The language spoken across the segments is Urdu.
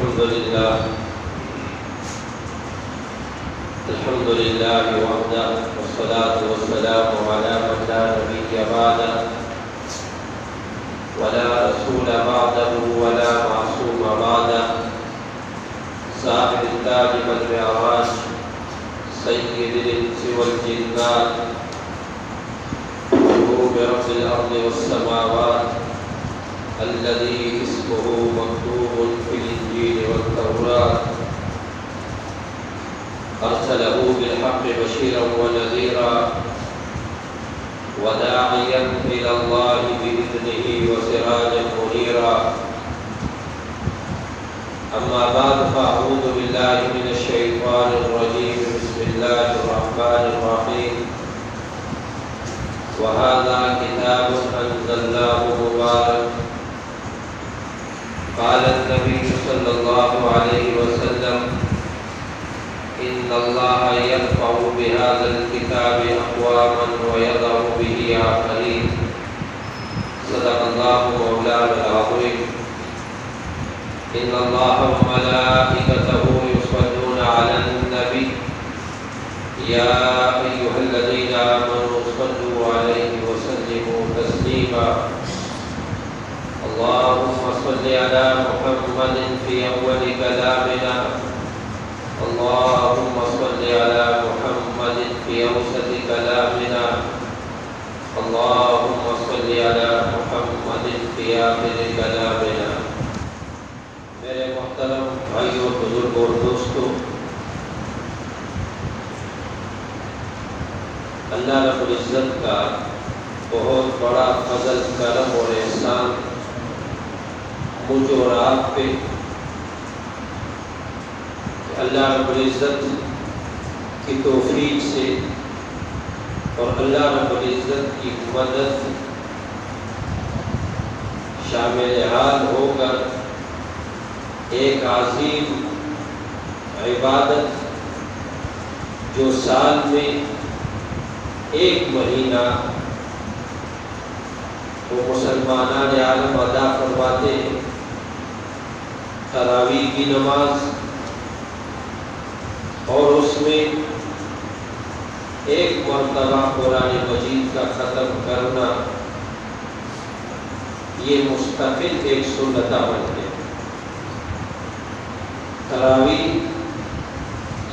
الحمد لله وحده والصلاة والسلام على من لا نبي بعده ولا رسول بعده ولا معصوم بعده صاحب التاج والمعراج سيد الإنس والجنات محبوب رب الأرض والسماوات الذي اسمه مكتوب في الإنجيل والتوراة أرسله بالحق بشيرا ونذيرا وداعيا إلى الله بإذنه وسراجا منيرا أما بعد فأعوذ بالله من الشيطان الرجيم بسم الله الرحمن الرحيم وهذا كتاب أنزلناه مبارك قال النبي صلى الله عليه وسلم إن الله يرفع بهذا الكتاب أقواما ويضع به آخرين صدق الله مولانا العظيم إن الله وملائكته يصلون على النبي يا أيها الذين آمنوا صلوا عليه وسلموا تسليما اللهم صل على محمد في أول كلامنا اللهم صل على محمد في أوسط كلامنا اللهم صل على محمد في آخر كلامنا میرے محترم بھائیوں بزرگوں اور دوستوں، اللہ رب العزت کا بہت بڑا فضل کرم اور احسان مجھ اور آپ پہ، اللہ رب العزت کی توفیق سے اور اللہ رب العزت کی مدد شامل حال ہو کر ایک عظیم عبادت جو سال میں ایک مہینہ وہ مسلمانان عالم ادا فرماتے ہیں، تراویح کی نماز، اور اس میں ایک مرتبہ قرآن مجید کا ختم کرنا، یہ مستقل ایک سنت عمل ہے۔ تراویح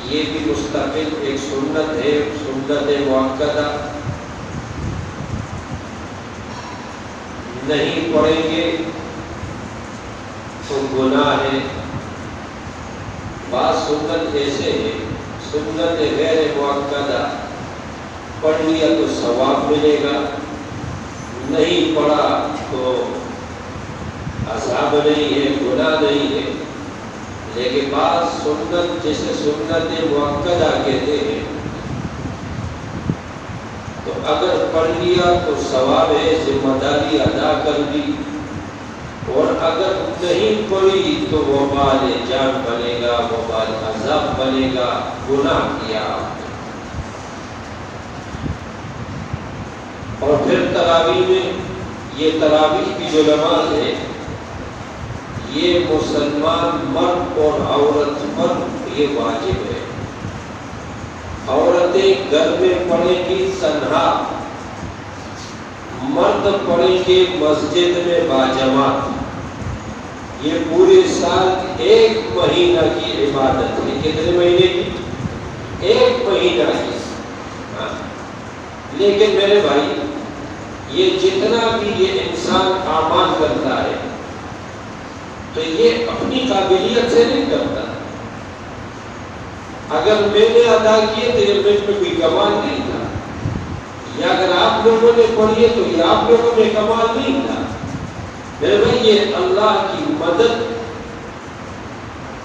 یہ بھی مستقل ایک سنت ہے، سنت مؤکدہ، نہیں پڑھیں گے تو گناہ ہے۔ بعض سنت ایسے ہیں، سنت غیر مؤکدہ، پڑھ لیا تو ثواب ملے گا، نہیں پڑھا تو عذاب نہیں ہے، گناہ نہیں ہے۔ لیکن بعض سنت جیسے سنت مؤکدہ کہتے ہیں، تو اگر پڑھ لیا تو ثواب ہے، ذمہ داری ادا کر دی، اور اگر نہیں پڑھی تو وبال جان بنے گا، وبال عذاب بنے گا، گناہ کیا۔ اور پھر تراویح میں، یہ تراویح کی جو نماز ہے یہ مسلمان مرد اور عورت پر یہ واجب ہے۔ عورتیں گھر میں پڑھیں گی تنہا، مرد پڑھیں گے مسجد میں باجماعت۔ یہ پورے سال ایک مہینہ کی عبادت ہے۔ کتنے مہینے کی؟ ایک مہینہ کی۔ لیکن میرے بھائی، یہ جتنا بھی یہ انسان اعمال کرتا ہے تو یہ اپنی قابلیت سے نہیں کرتا۔ اگر میں نے ادا کیے تو یہ مجھ میں کوئی کمال نہیں تھا، یا اگر آپ لوگوں نے پڑھی ہے تو یہ آپ لوگوں میں کمال نہیں تھا۔ میرے بھائی، یہ اللہ کی مدد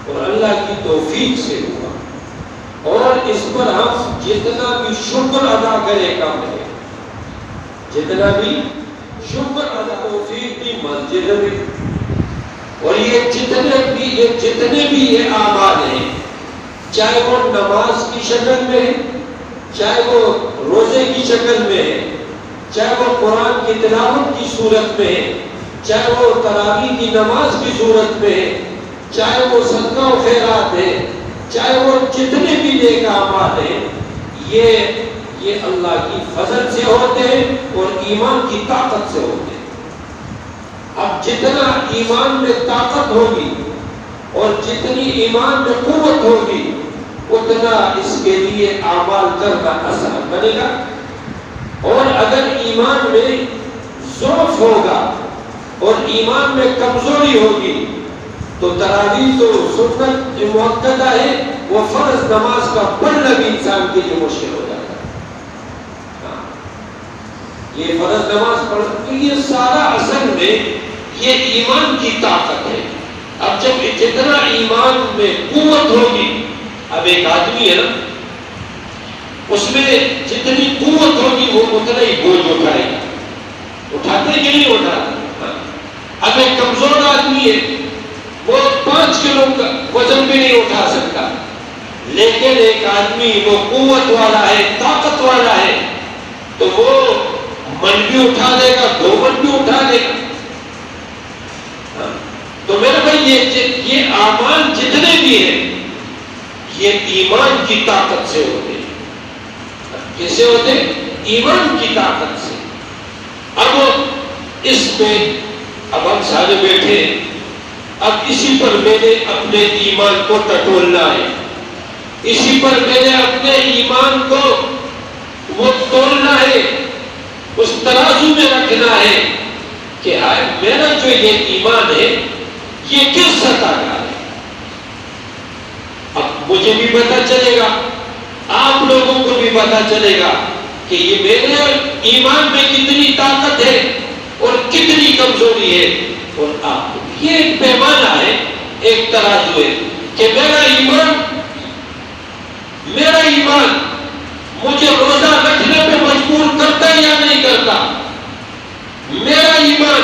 اور اللہ کی توفیق سے ہوا، اور اس پر ہم جتنا بھی شکر ادا کرے کم ہے، جتنا بھی شکر ادا توفیق دی مسجد میں، اور یہ جتنے بھی یہ اعمال ہیں، چاہے وہ نماز کی شکل میں ہے، چاہے وہ روزے کی شکل میں ہے، چاہے وہ قرآن کی تلاوت کی صورت میں ہے، چاہے وہ تراویح کی نماز کی صورت میں ہے، چاہے وہ صدقہ و خیرات ہے، چاہے وہ جتنے بھی نیک اعمال ہیں، یہ اللہ کی فضل سے ہوتے ہیں اور ایمان کی طاقت سے ہوتے ہیں۔ اب جتنا ایمان میں طاقت ہوگی اور جتنی ایمان میں قوت ہوگی، اتنا اس کے لیے اعمال کرنا آسان بنے گا۔ اور اگر ایمان میں ضعف ہوگا اور ایمان میں کمزوری ہوگی تو تراویح تو سنت مؤکدہ ہے، وہ فرض نماز کا پڑھنا بھی انسان کے لیے مشکل ہو جاتا ہے۔ یہ فرض نماز پڑھنا، یہ سارا اصل میں یہ ایمان کی طاقت ہے۔ اب جب جتنا ایمان میں قوت ہوگی، اب ایک آدمی ہے نا، اس میں جتنی قوت ہوگی وہ اتنا ہی بوجھ اٹھائے گا۔ اٹھاتے کہ نہیں اٹھاتے؟ اب ایک کمزور آدمی ہے، وہ 5 کلو کا وزن بھی نہیں اٹھا سکتا، لیکن ایک آدمی وہ قوت والا ہے، طاقت والا ہے، تو وہ من بھی اٹھا دے گا، 2 من بھی اٹھا دے گا۔ تو میرے بھائی یہ اعمال جتنے بھی ہیں، یہ ایمان کی طاقت سے ہوتے ہیں۔ کیسے ہوتے ہیں؟ ایمان کی طاقت سے۔ اب اس میں اب ہم سارے بیٹھے ہیں، اب اسی پر میں نے اپنے ایمان کو ٹٹولنا ہے، اسی پر میں نے اپنے ایمان کو وہ تولنا ہے، اس ترازو میں رکھنا ہے کہ میرا جو یہ ایمان ہے یہ کس سطح کا ہے۔ اب مجھے بھی پتا چلے گا، آپ لوگوں کو بھی پتا چلے گا کہ یہ میرے ایمان میں کتنی طاقت ہے اور کتنی کمزوری ہے۔ اور آپ یہ ایک پیمانہ ہے، ایک ترازو ہے کہ میرا ایمان مجھے روزہ رکھنے پہ مجبور کرتا ہے یا نہیں کرتا، میرا ایمان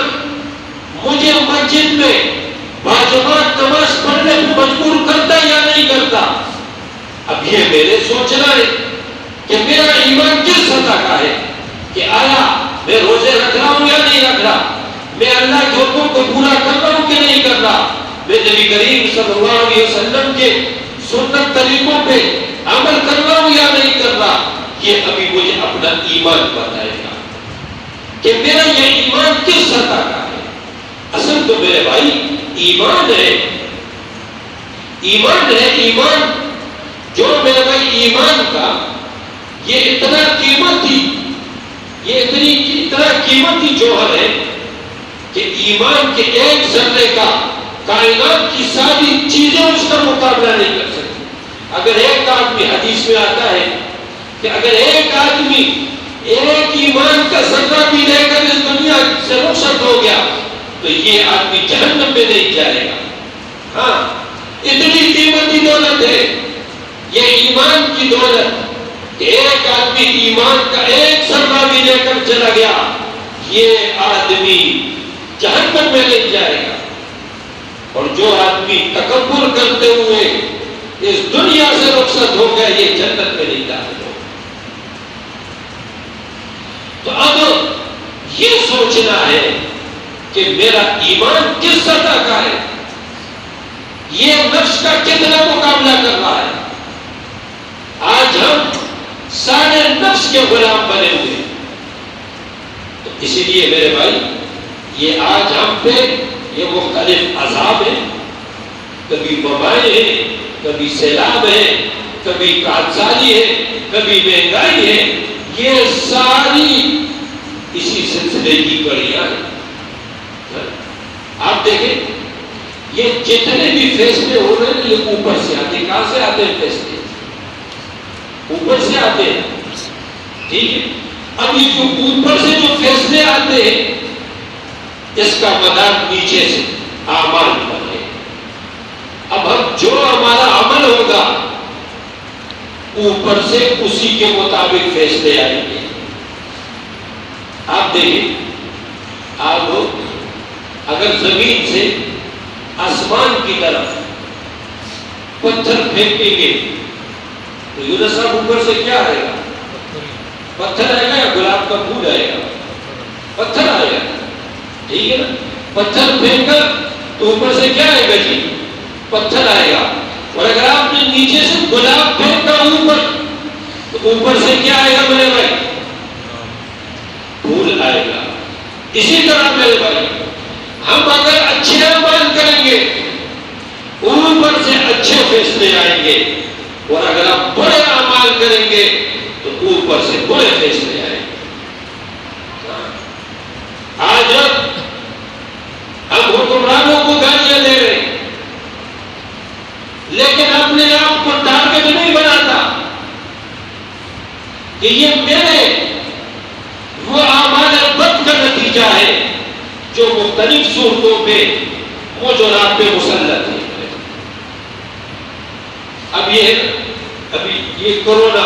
مجھے مسجد میں باجماعت نماز پڑھنے پہ مجبور کرتا ہے یا نہیں کرتا۔ اب یہ میرے سوچنا ہے کہ میرا ایمان کس سطح کا ہے، کہ آیا میں روزے رکھ رہا ہوں یا نہیں رکھ رہا، میں اللہ کے حکم کو پورا کر رہا ہوں کہ نہیں کر رہا، میں نبی کریم صلی اللہ علیہ وسلم کے سنت طریقوں پہ عمل کر رہا ہوں یا نہیں کر رہا۔ یہ ابھی مجھے اپنا ایمان بتائے گا کہ میرا یہ ایمان کس سطح کا ہے۔ اصل تو میرے بھائی ایمان ہے، ایمان جو میرے بھائی ایمان کا یہ اتنا قیمتی جوہر ہے کہ ایمان کے ایک ذرے کا کائنات کی ساری چیزیں اس کا مقابلہ نہیں کر سکتی۔ اگر ایک آدمی، حدیث میں آتا ہے کہ اگر ایک آدمی ایک ایمان کا ذرہ بھی لے کر اس دنیا سے رخصت ہو گیا تو یہ آدمی جہنم میں نہیں جائے گا۔ ہاں، اتنی قیمتی دولت ہے یہ ایمان کی دولت کہ ایک آدمی ایمان کا ایک ذرہ بھی لے کر چلا گیا، یہ آدمی جہنم میں نہیں جائے گا۔ اور جو آدمی تکبر کرتے ہوئے اس دنیا سے رخصت ہو گیا، یہ جنت میں نہیں داخل ہوگا۔ تو اب یہ سوچنا ہے کہ میرا ایمان کس سطح کا ہے، یہ نفس کا کتنا مقابلہ کر رہا ہے۔ آج ہم سارے نفس کے غلام بنے ہوئے ہیں۔ تو اسی لیے میرے بھائی یہ آج ہم پہ یہ مختلف عذاب ہیں، کبھی وبائیں ہیں، کبھی سیلاب ہے، کبھی کارسازی ہے، کبھی مہنگائی ہے، یہ ساری اسی سلسلے کی کڑیاں ہیں۔ آپ دیکھیں یہ جتنے بھی فیصلے ہو رہے ہیں یہ اوپر سے آتے ہیں۔ کہاں سے آتے ہیں فیصلے؟ اوپر سے آتے ہیں، ٹھیک ہے۔ اب یہ جو اوپر سے جو فیصلے آتے ہیں اس کا مدار نیچے سے اعمال پر ہے۔ اب جو ہمارا عمل ہوگا اوپر سے اسی کے مطابق فیصلے آئیں گے۔ آپ دیکھیں، آپ اگر زمین سے آسمان کی طرف پتھر پھینکیں گے تو یونس صاحب اوپر سے کیا آئے گا؟ پتھر آئے گا یا گلاب کا پھول آئے گا؟ پتھر آئے گا، ٹھیک ہے نا۔ پتھر پھینک کر تو اوپر سے کیا آئے گا جی؟ پتھر آئے گا، اور اگر آپ نے نیچے سے گلاب پھینکا اوپر تو اوپر سے کیا آئے گا میرے بھائی؟ پھول آئے گا۔ اسی طرح میرے بھائی ہم اگر اچھے اعمال کریں گے اوپر سے اچھے فیصلے آئیں گے، اور اگر آپ برے اعمال کریں گے تو اوپر سے برے فیصلے آئیں گے۔ آج ہم حکمرانوں کو گالیاں دے رہے ہیں، لیکن اپنے آپ کو ٹارگٹ نہیں بناتا کہ یہ میرے وہ اعمال بد کا نتیجہ ہے جو مختلف صورتوں پہ موجودات پہ مسلط ہے۔ ابھی یہ کرونا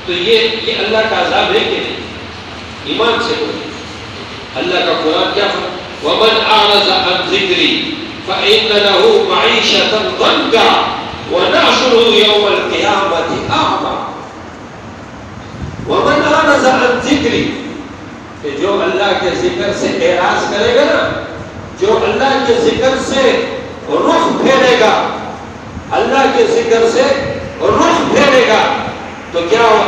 تو یہ اللہ کا عذاب ہے کہ نہیں؟ ایمان سے بولے۔ اللہ کا قرآن کیا فرماتا ہے؟ وَمَنْ أَعْرَضَ عَنْ ذِكْرِي فَإِنَّ لَهُ مَعِيشَةً ضَنكًا وَنَحْشُرُهُ يَوْمَ الْقِيَامَةِ أَعْمَى۔ وَمَنْ أَعْرَضَ عَنْ ذِكْرِي، کہ جو اللہ کے ذکر سے اعراض کرے گا نا، جو اللہ کے ذکر سے رخ پھیرے گا، اللہ کے ذکر سے رخ پھیرے گا تو کیا ہوا؟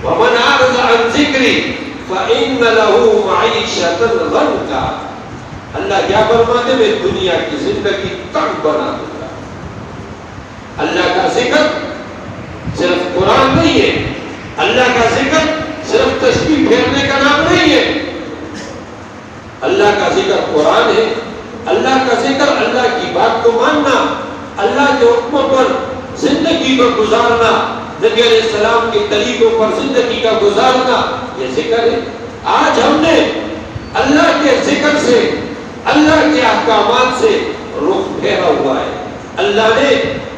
وَمَنْ أَعْرَضَ عَنْ ذِكْرِي فَإِنَّ لَهُ مَعِيشَةً ضَنكًا۔ اللہ کیا فرماتے؟ میں دنیا کی زندگی تنگ بنا دوں گا۔ اللہ کا ذکر صرف قرآن نہیں ہے، اللہ کا ذکر صرف تسبیح پھیرنے کا نام نہیں ہے۔ اللہ کا ذکر قرآن ہے، اللہ کا ذکر اللہ کی بات کو ماننا، اللہ کے حکموں پر زندگی کو گزارنا، نبی علیہ السلام کے طریقوں پر زندگی کا گزارنا، یہ ذکر ہے۔ آج ہم نے اللہ کے ذکر سے، اللہ کے احکامات سے رخ پھیرا ہوا ہے۔ اللہ نے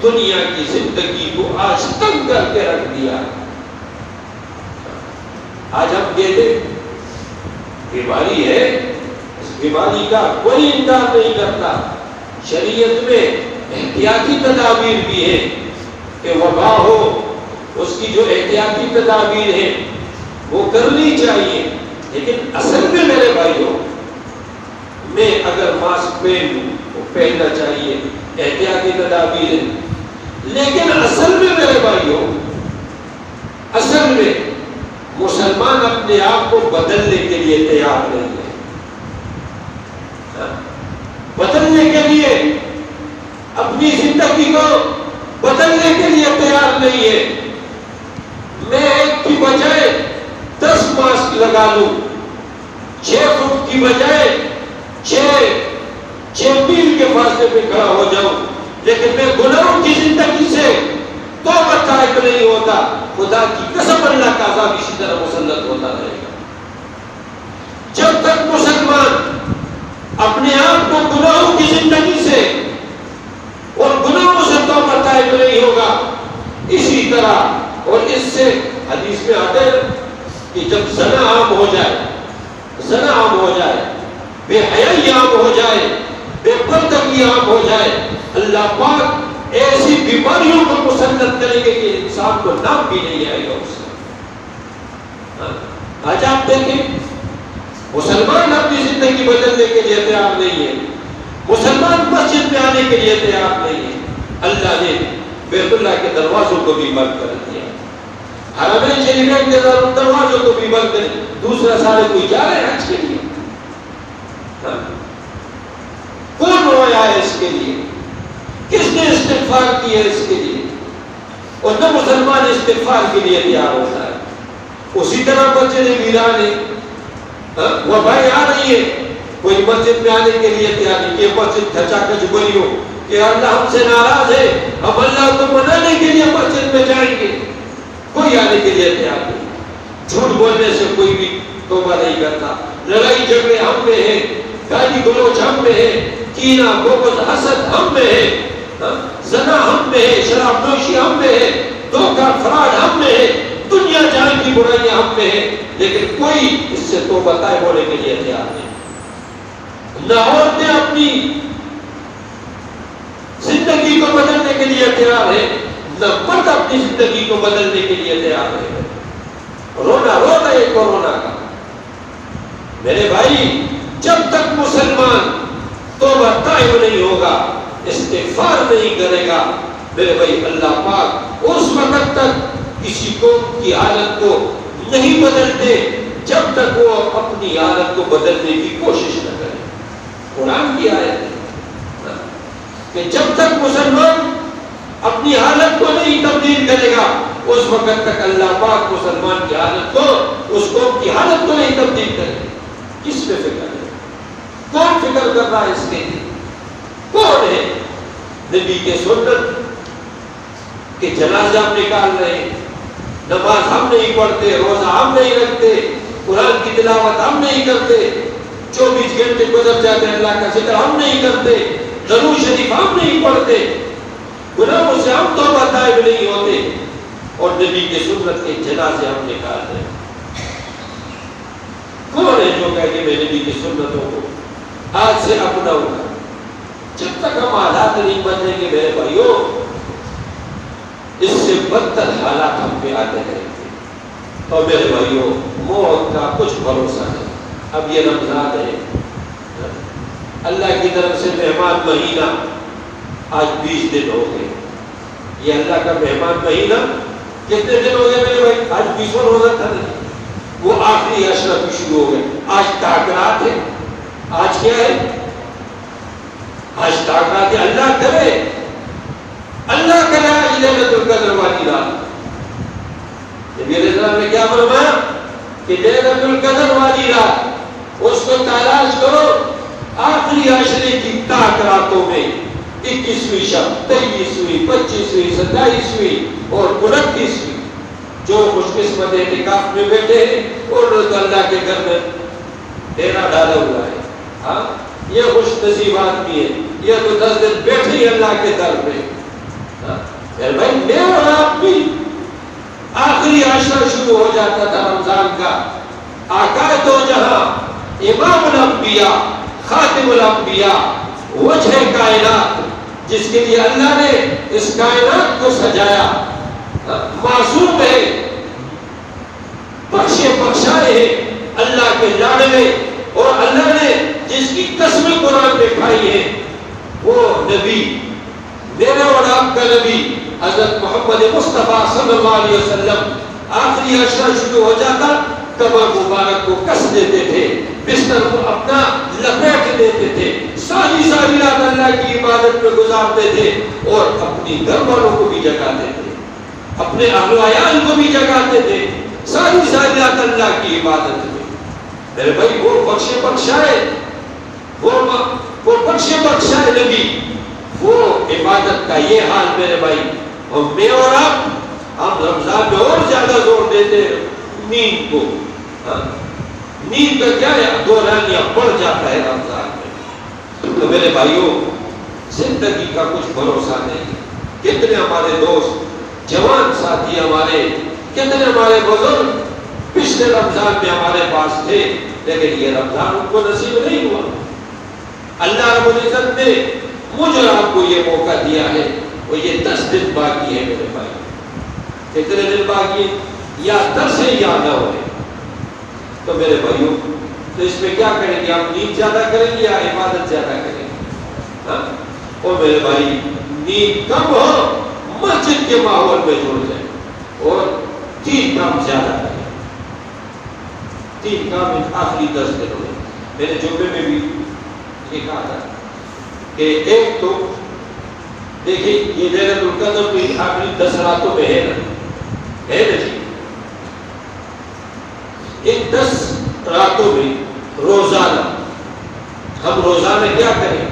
دنیا کی زندگی کو آج تنگ کر کے رکھ دیا۔ آج ہم کہتے بیماری ہے، اس بیماری کا کوئی انکار نہیں کرتا، شریعت میں احتیاطی تدابیر بھی ہے کہ وبا ہو اس کی جو احتیاطی تدابیر ہیں وہ کرنی چاہیے، لیکن اصل میں میرے بھائیوں میں اگر ماسک پہنوں وہ پہننا چاہیے، احتیاطی تدابیر ہے، لیکن اصل میں میرے بھائیوں اصل میں مسلمان اپنے آپ کو بدلنے کے لیے تیار نہیں ہے، بدلنے کے لیے اپنی زندگی کو بدلنے کے لیے تیار نہیں ہے۔ میں ایک کی بجائے 10 ماسک لگا لوں، 6 فٹ کی بجائے 6 میل کے فاصلے پہ کھڑا ہو جاؤں، لیکن میں گناہوں کی زندگی سے توبہ طائب نہیں ہوتا، خدا کی قسم اللہ کا عذاب اسی طرح مسلط ہوتا رہے گا۔ جب تک مسلمان اپنے آپ کو گناہوں کی زندگی سے اور گناہوں سے توبہ طائب نہیں ہوگا، اسی طرح، اور اس سے حدیث میں آتا ہے کہ جب زنا عام ہو جائے، زنا عام ہو جائے، بے حیائی عام ہو جائے، بے پردگی عام ہو جائے، اللہ پاک ایسی بیماریوں کو مسلط کریں گے کہ انسان کو نام بھی نہیں آئے گا اس سے۔ آج آپ دیکھیں مسلمان اپنی زندگی بدلنے کے لیے تیار نہیں ہے، مسلمان مسجد میں آنے کے لیے تیار نہیں ہے۔ اللہ نے بیت اللہ کے دروازوں کو بھی بند کر دیا، حرمین شریفین کے دروازوں کو بھی بند کر دیا۔ دوسرا سارے کوئی جا رہے ہیں حج کے لیے، کون رویا ہے اس کے لیے؟ کس نے استغفار کی ہے اس کے لیے؟ اور نہ مسلمان استغفار کے لیے تیار ہوتا ہے۔ اسی طرح مسجد ویران ہے، وہ بھائی آ رہی ہے، کوئی مسجد میں آنے کے لیے تیار نہیں کہ مسجد کھچا کھچ بری ہو کہ اللہ ہم سے ناراض ہے، ہم اللہ کو منانے کے لیے مسجد میں جائیں گے، کوئی آنے کے لیے تیار نہیں۔ جھوٹ بولنے سے کوئی بھی توبہ نہیں کرتا، لڑائی جھگڑے ہم میں ہے، گالی گلوچ ہم میں ہے، کینہ بغض حسد ہم میں ہے، زنا ہم میں ہے، شراب نوشی ہم میں ہے، دھوکہ فراڈ ہم میں ہے، دنیا جہان کی برائیاں ہم میں ہے، لیکن کوئی اس سے توبہ طائب ہونے کے لیے تیار نہیں۔ نہ عورتیں اپنی زندگی کو بدلنے کے لیے تیار ہے، نہ مرد اپنی زندگی کو بدلنے کے لیے تیار ہے۔ رونا رو رہے کورونا کا۔ میرے بھائی جب تک مسلمان توبہ تائب نہیں ہوگا، استغفار نہیں کرے گا، میرے بھائی اللہ پاک اس وقت تک کسی قوم کی حالت کو نہیں بدلتے جب تک وہ اپنی حالت کو بدلنے کی کوشش نہ کرے۔ قرآن کی آیت ہے کہ جب تک مسلمان اپنی حالت کو نہیں تبدیل کرے گا اس وقت تک اللہ پاک مسلمان کی حالت کو، اس قوم کی حالت کو نہیں تبدیل کرے گا۔ کس پہ فکر ہے؟ کون فکر کر رہا ہے اس کے لیے؟ کون ہے؟ نبی کے سنت کہ جنازہ ہم نکال رہے ہیں، نماز ہم نہیں پڑھتے، روزہ ہم نہیں رکھتے، قرآن کی تلاوت ہم نہیں کرتے، 24 گھنٹے گزر جاتے ہیں اللہ کا ذکر ہم نہیں کرتے، درود شریف ہم نہیں پڑھتے، گناہوں سے ہم توبہ طائب نہیں ہوتے، اور نبی کے سنت کے جنازے ہم نکال رہے ہیں۔ کون ہے جو کہے کہ میں نبی کی سنتوں کو آج سے اپناؤں گا؟ جب تک ہم حالات نہیں بدلیں گے میرے بھائیوں، اس سے بدتر حالات ہم پہ آتے رہیں گے۔ اور میرے بھائیوں، موت کا کچھ بھروسہ نہیں۔ اب یہ رمضان ہے، اللہ کی طرف سے مہمان مہینہ، آج 20 دن ہو گئے۔ یہ اللہ کا مہمان مہینہ کتنے دن ہو گئے میرے بھائی؟ آج 20واں روزہ تھا نہیں، وہ آخری عشرہ بھی شروع ہو گئے۔ آج تاکرات ہے، آج کیا ہے؟ آج تاکرات ہے۔ اللہ کرے، اللہ کرے آج لیلۃ القدر والی رات۔ نبی علیہ السلام نے کیا فرمایا کہ لیلۃ القدر والی رات اس کو تلاش کرو آخری عشرے کی تاکراتوں میں، 21ویں شب، 23ویں، 25ویں، 27ویں اور 29ویں۔ جو خوش قسمت اعتکاف میں بیٹھے ہیں اور تو اللہ کے گھر میں ڈیرا ڈالا ہوا ہے، ہاں یہ خوش نصیب آدمی ہے، یہ تو 10 دن بیٹھے ہی اللہ کے در پہ۔ بھائی میں اور آپ بھی آخری عشرہ شروع ہو جاتا تھا رمضان کا، آقا دو جہاں، امام الانبیاء، خاتم الانبیاء، وجہ کائنات، جس کے لیے اللہ نے اس کائنات کو سجایا، معصوم ہے، بخشے بخشائے ہے، اللہ کے لاڈلے، اور اللہ نے جس کی قسم قرآن میں کھائی ہے وہ نبی، میرے اور آپ کا نبی حضرت محمد مصطفیٰ صلی اللہ علیہ وسلم، آخری عشرہ شروع ہو جاتا قبر مبارک کو کس دیتے تھے، بستر کو اپنا لپیٹ دیتے تھے، ساری رات اللہ کی عبادت میں گزارتے تھے، اور اپنی گھر والوں کو بھی جگاتے تھے، اپنے اہل و عیال کو بھی جگاتے تھے، ساری رات اللہ کی عبادت میں۔ میرے بھائی وہ بخشے بخشائے، وہ بخشے بخشائے نبی، وہ عبادت کا یہ حال میرے بھائی، اور میں اور آپ ہم رمضان میں اور زیادہ زور دیتے ہیں نیند کو۔ نیند کا کیا ہے؟ دورانیہ بڑھ جاتا ہے رمضان میں۔ تو میرے بھائیوں، زندگی کا کچھ بھروسہ نہیں۔ کتنے ہمارے دوست جوان ساتھی ہمارے، کتنے ہمارے بزرگ پچھلے رمضان میں ہمارے پاس تھے، لیکن یہ رمضان ان کو نصیب نہیں ہوا۔ اللہ رب العزت نے مجھ اور آپ کو یہ موقع دیا ہے، وہ یہ 10 دن باقی ہے میرے بھائی۔ کتنے دن باقی ہے؟ یا 10 ہے یا 9 ہے۔ تو میرے بھائیوں، تو اس میں کیا کریں گے؟ آپ نیند زیادہ کریں گے یا عبادت زیادہ کریں گے؟ اور میرے بھائی، نیند کم ہو، مسجد کے ماحول میں جڑ جائیں، اور 3 کام زیادہ کریں۔ 3 کام آخری 10 دنوں میں۔ میں نے جمعے میں بھی یہ کہا تھا کہ ایک تو دیکھیں یہ لیلۃ القدر کی آخری 10 راتوں میں ہے نا جی، ان 10 راتوں میں روزانہ ہم روزانہ کیا کریں؟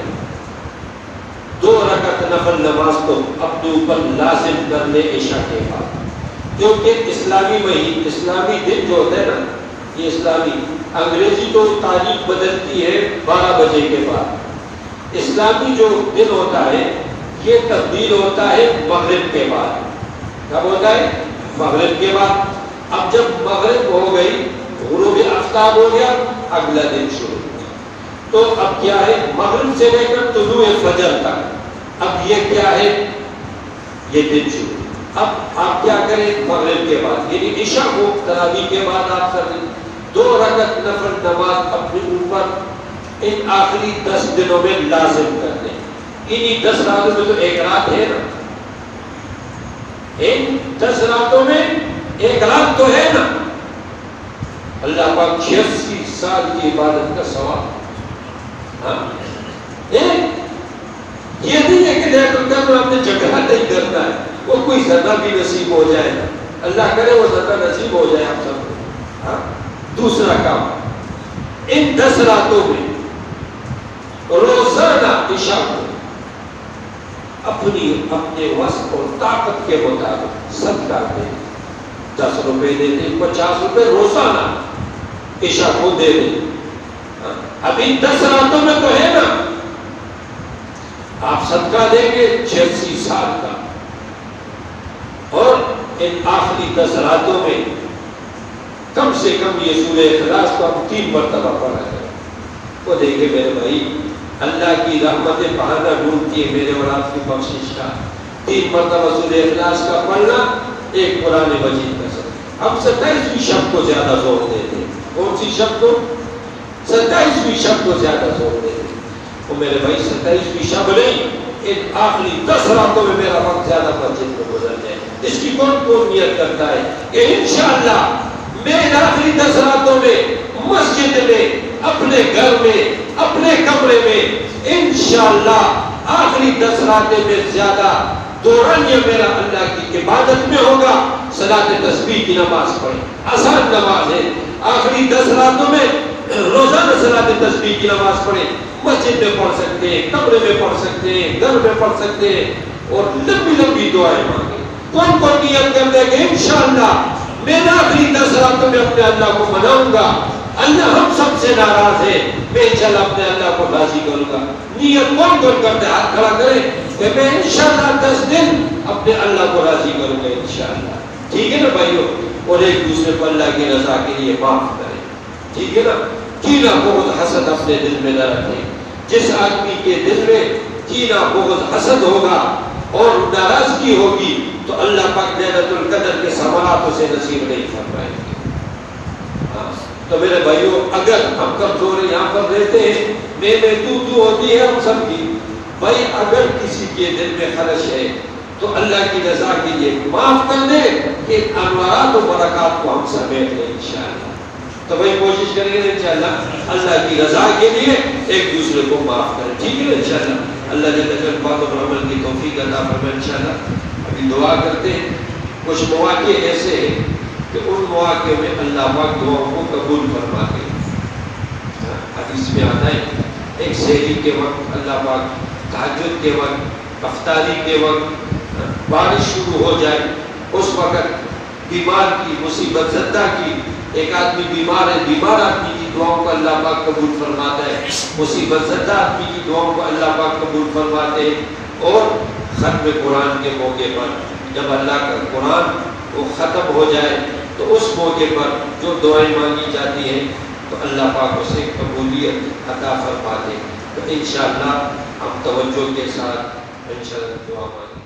2 رکعت نفل نماز تو اپنے اوپر لازم کر لے عشاء کے بعد، کیونکہ اسلامی دن جو ہوتا ہے نا، یہ اسلامی، انگریزی تو تاریخ بدلتی ہے 12 بجے کے بعد، اسلامی جو دن ہوتا ہے یہ تبدیل ہوتا ہے مغرب کے بعد۔ کب ہوتا ہے؟ مغرب کے بعد۔ اب جب مغرب ہو گئی، غروب آفتاب ہو گیا، اگلا دن شروع۔ تو اب کیا ہے؟ مغرب سے لے کر طلوع فجر تک، اب یہ کیا ہے؟ یہ دن شروع۔ اب آپ کیا کریں؟ مغرب کے بعد، یعنی عشاء کو تراویح کے بعد آپ کر دیں 2 رکعت نفل نماز اپنے اوپر ان آخری 10 دنوں میں لازم کر دیں. انہی 10 راتوں میں تو ایک رات ہے نا, ان 10 راتوں میں ایک رات تو ہے نا. اللہ پاک 86 سال کی عبادت کا ثواب. ہاں یہ نہیں ہے کہ لیلۃ القدر میں اپنے جگہ نہیں کرنا ہے, وہ کوئی زیادہ بھی نصیب ہو جائے, اللہ کرے وہ زیادہ نصیب ہو جائے آپ سب کو. دوسرا کام, ان 10 راتوں میں روزانہ عشاء کو اپنے وسع اور طاقت کے مطابق صدقہ دیں. 10 روپے دے دیں, 50 روپے روزانہ عشاء کو دے دیں. اب ان 10 راتوں میں تو ہے نا, آپ صدقہ دیں گے 86 سال کا, اور ان آخری 10 راتوں میں کم سے کم یہ سورہ اخلاص کو ہم 3 مرتبہ پڑھا کریں. وہ دیکھیں میرے بھائی, اللہ کی رحمتیں بہانہ ڈھونڈتی ہے میرے اور آپ کی بخشش کا. 3 مرتبہ سورہ اخلاص کا پڑھنا ایک قرآن مجید کا سبق. ہم 27ویں شب کو زیادہ زور دیتے ہیں. کون سی شب کو؟ 27ویں شب کو زیادہ زور دیتے ہیں. وہ میرے بھائی 27ویں شب نہیں, ان آخری 10 راتوں میں میرا وقت زیادہ مسجد میں گزر جائے. اس کی کون نیت کرتا ہے کہ انشاءاللہ میں آخری 10 راتوں میں مسجد میں, اپنے گھر میں, اپنے کمرے میں انشاءاللہ آخری 10 راتیں میں زیادہ دوران یہ میرا اللہ کی عبادت میں ہوگا. صلاۃ تسبیح کی نماز پڑھیں, آسان نماز ہے. آخری 10 راتوں میں روزانہ صلاۃ تسبیح کی نماز پڑھیں. مسجد میں پڑھ سکتے ہیں, کمرے میں پڑھ سکتے ہیں, گھر میں پڑھ سکتے ہیں, اور لمبی لمبی دعائیں مانگیں. کون کون نیت کرتے ہیں کہ انشاءاللہ میں آخری 10 راتوں میں اپنے اللہ کو مناؤں گا, اللہ ہم سب سے ناراض ہے, میں انشاءاللہ اپنے اللہ کو راضی کروں گا. نیت کون کون کرتے ہیں؟ ہاتھ کھڑا کریں کہ میں انشاءاللہ 10 دن اپنے اللہ کو راضی کروں گا انشاءاللہ. ٹھیک ہے نا بھائیو؟ اور ایک دوسرے کو اللہ کی رضا کے لیے معاف کریں. ٹھیک ہے نا؟ کینہ بغض حسد اپنے دل میں نہ رکھیں. جس آدمی کے دل میں کینہ بغض حسد ہوگا اور ناراضگی ہوگی تو اللہ پاک لیلۃ القدر کے ثمرات اسے نصیب نہیں فرمائیں گے. تو میرے بھائیو, اگر ہم کمزور یہاں پر رہتے ہیں, میں تو ہوتی ہے ہم سب کی بھائی, اگر کسی کے دل میں خلش ہے تو اللہ کی رضا کے لیے معاف کر دے کہ انوارات و برکات کو ہم سمیٹ لیں انشاءاللہ. تو بھائی کوشش کریں گے انشاءاللہ اللہ کی رضا کے لیے ایک دوسرے کو معاف کریں. ٹھیک ہے انشاءاللہ. اللہ جل جلالہ بات و عمل کی توفیق عطا فرمائے انشاءاللہ. ابھی دعا کرتے ہیں. کچھ مواقع ایسے ہیں کہ ان مواقع میں اللہ پاک دعاؤں کو قبول فرماتے ہیں. حدیث میں آتا ہے ایک سحری کے وقت اللہ پاک, تہجد کے وقت, افطاری کے وقت بارش شروع ہو جائے, اس وقت بیمار کی, مصیبت زدہ کی, ایک آدمی بیمار ہے, بیمار آدمی کی دعاؤں کو اللہ پاک قبول فرماتا ہے. مصیبت زدہ آدمی کی دعاؤں کو اللہ پاک قبول فرماتے ہیں. اور ختم قرآن کے موقع پر جب اللہ کا قرآن وہ ختم ہو جائے تو اس موقع پر جو دعائیں مانگی جاتی ہیں تو اللہ پاک اسے قبولیت عطا فرماتے ہیں. تو انشاءاللہ ہم توجہ کے ساتھ انشاءاللہ دعا مانگیں.